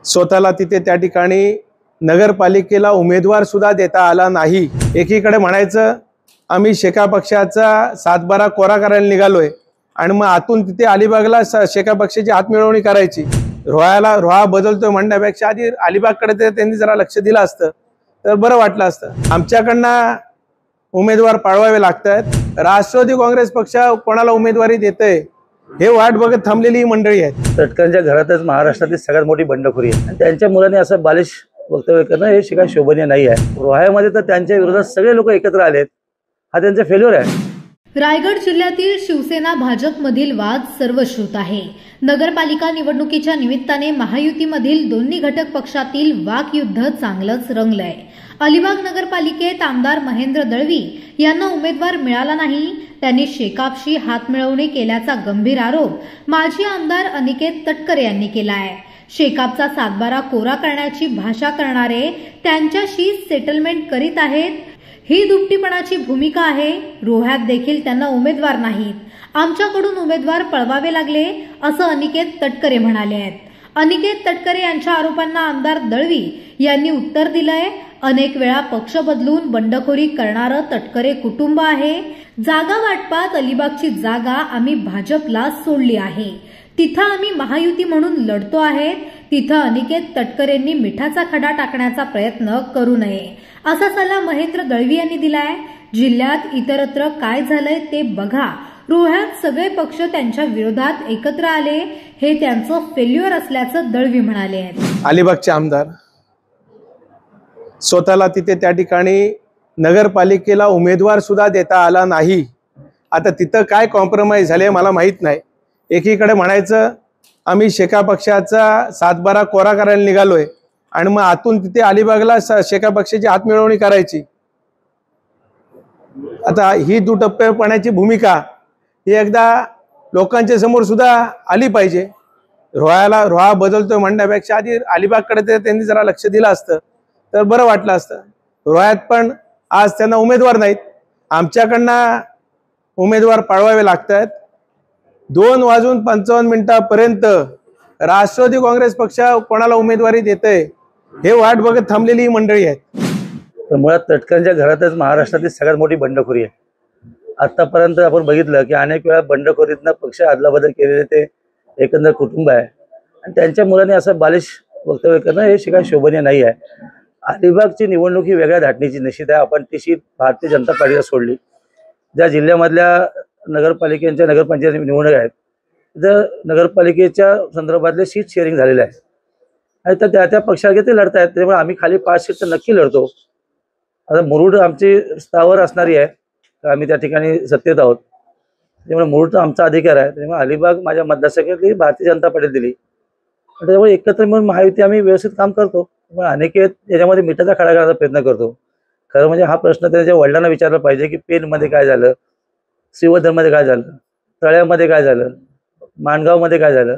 स्वतःला तिथे त्या ठिकाणी नगरपालिकेला उमेदवार सुद्धा देता आला नाही। एकीकडे म्हणायचं आम्ही शेका पक्षाचा सातबारा कोरा करायला निघालोय आणि मग आतून तिथे अलिबागला शेका पक्षाची हातमिळवणी करायची। रोहा बदलतोय म्हणण्यापेक्षा आधी अलिबागकडे त्यांनी जरा लक्ष दिलं असतं तर बरं वाटलं असतं। आमच्याकडनं उमेदवार पाळवावे लागतात। राष्ट्रवादी काँग्रेस पक्ष कोणाला उमेदवारी देतंय हे वाट बघत थांबलेली मंडळी आहेत। तटकरच्या घरातच महाराष्ट्रातील सगळ्यात मोठी बंडखोरी आहे आणि त्यांच्या मुलांनी असं बालिश वक्तव्य करणं हे शिकाय शोभनीय नाही आहे। रोह्यामध्ये तर त्यांच्या विरोधात सगळे लोक एकत्र आलेत, हा त्यांचा फेल्युअर आहे। रायगड जिल्ह्यातील शिवसेना भाजपमधील वाद सर्वश्रुत आहे। नगरपालिका निवडणुकीच्या निमित्ताने महायुतीमधील दोन्ही घटक पक्षातील वाकयुद्ध चांगलंच रंगलंय। अलिबाग नगरपालिकेत आमदार महेंद्र दळवी यांना उमेदवार मिळाला नाही, त्यांनी शेकापशी हातमिळवणी केल्याचा गंभीर आरोप माजी आमदार अनिकेत तटकरे यांनी केला आहे। शेकापचा सातबारा कोरा करण्याची भाषा करणारे त्यांच्याशी सेटलमेंट करीत आहेत, ही दुपटीपणाची भूमिका आहे। रोह्यात देखील त्यांना उमेदवार नाहीत, आमच्याकडून उमेदवार पळवावे लागले असं अनिकेत तटकरे म्हणाले आहेत। अनिकेत तटकरे यांच्या आरोपांना आमदार दळवी यांनी उत्तर दिलंय। अनेक वेळा पक्ष बदलून बंडखोरी करणारं तटकरे कुटुंब आहे। जागा वाटपात अलिबागची जागा आम्ही भाजपला सोडली आहे, तिथं आम्ही महायुती म्हणून लढतो आहे, तिथं अनिकेत तटकरेंनी मिठाचा खडा टाकण्याचा प्रयत्न करू नये असा सल्ला महेंद्र दळवी यांनी दिलाय। जिल्ह्यात इतरत्र काय झालंय ते बघा, रोह्यात सगळे पक्ष त्यांच्या विरोधात एकत्र आले, हे त्यांचं फेल्युअर असल्याचं दळवी म्हणाले आहेत। अलिबागचे आमदार स्वतःला तिथे त्या ठिकाणी नगरपालिकेला उमेदवार सुद्धा देता आला नाही। आता तिथं काय कॉम्प्रोमाइज झाले मला माहित नाही। एकीकडे म्हणायचं आम्ही शेका पक्षाचा सातबारा कोरा करायला निघालोय आणि मग आतून तिथे अलिबागला शेका पक्षाची हातमिळवणी करायची। आता ही दुटप्पेपणाची भूमिका ही एकदा लोकांच्या समोर सुद्धा आली पाहिजे। रोहा बदलतोय म्हणण्यापेक्षा आधी अलिबागकडे त्यांनी जरा लक्ष दिलं असतं तर बरं वाटलं असतं। रोह्यात पण आज त्यांना उमेदवार नाहीत, आमच्याकडनं उमेदवार पाळवावे लागतात। 2:55 राष्ट्रवादी काँग्रेस पक्ष कोणाला उमेदवारी देतंय हे वाट बघत थांबलेली मंडळी आहेत। मुळात तटकरच्या घरातच महाराष्ट्रातील सगळ्यात मोठी बंडखोरी आहे। आतापर्यंत आपण बघितलं की अनेक वेळा बंडखोरीतनं पक्ष अदलाबदल केलेले ते एकंदर कुटुंब आहे आणि त्यांच्या मुलांनी असं बालिश वक्तव्य करणं हे शिकाय शोभनीय नाही आहे। अलिबागची निवडणूक ही वेगळ्या धाटणीची निश्चित आहे। आपण ती शीट भारतीय जनता पार्टीला सोडली। ज्या जिल्ह्यामधल्या नगरपालिकेच्या नगरपंचायत निवडणूक आहेत तर नगरपालिकेच्या संदर्भातले सीट शेअरिंग झालेले आहे आणि तर त्या पक्षाला ते लढत आहेत, त्यामुळे आम्ही खाली 5 सीट तर नक्की लढतो। आता मुरुड आमची स्थावर असणारी आहे, आम्ही त्या ठिकाणी सत्तेत आहोत, त्यामुळे मुरुड आमचा अधिकार आहे। त्यामुळे अलिबाग माझ्या मतदारसंघातली भारतीय जनता पार्टी दिली, त्यामुळे एकत्र मिळून महायुती आम्ही व्यवस्थित काम करतो। अनेकेत याच्यामध्ये मिठाचा खडा करण्याचा प्रयत्न करतो। खरं म्हणजे हा प्रश्न त्याच्या वडिलांना विचारला पाहिजे की पेनमध्ये काय झालं, श्रीवर्धनमध्ये काय झालं, तळ्यामध्ये काय झालं, माणगावमध्ये काय झालं।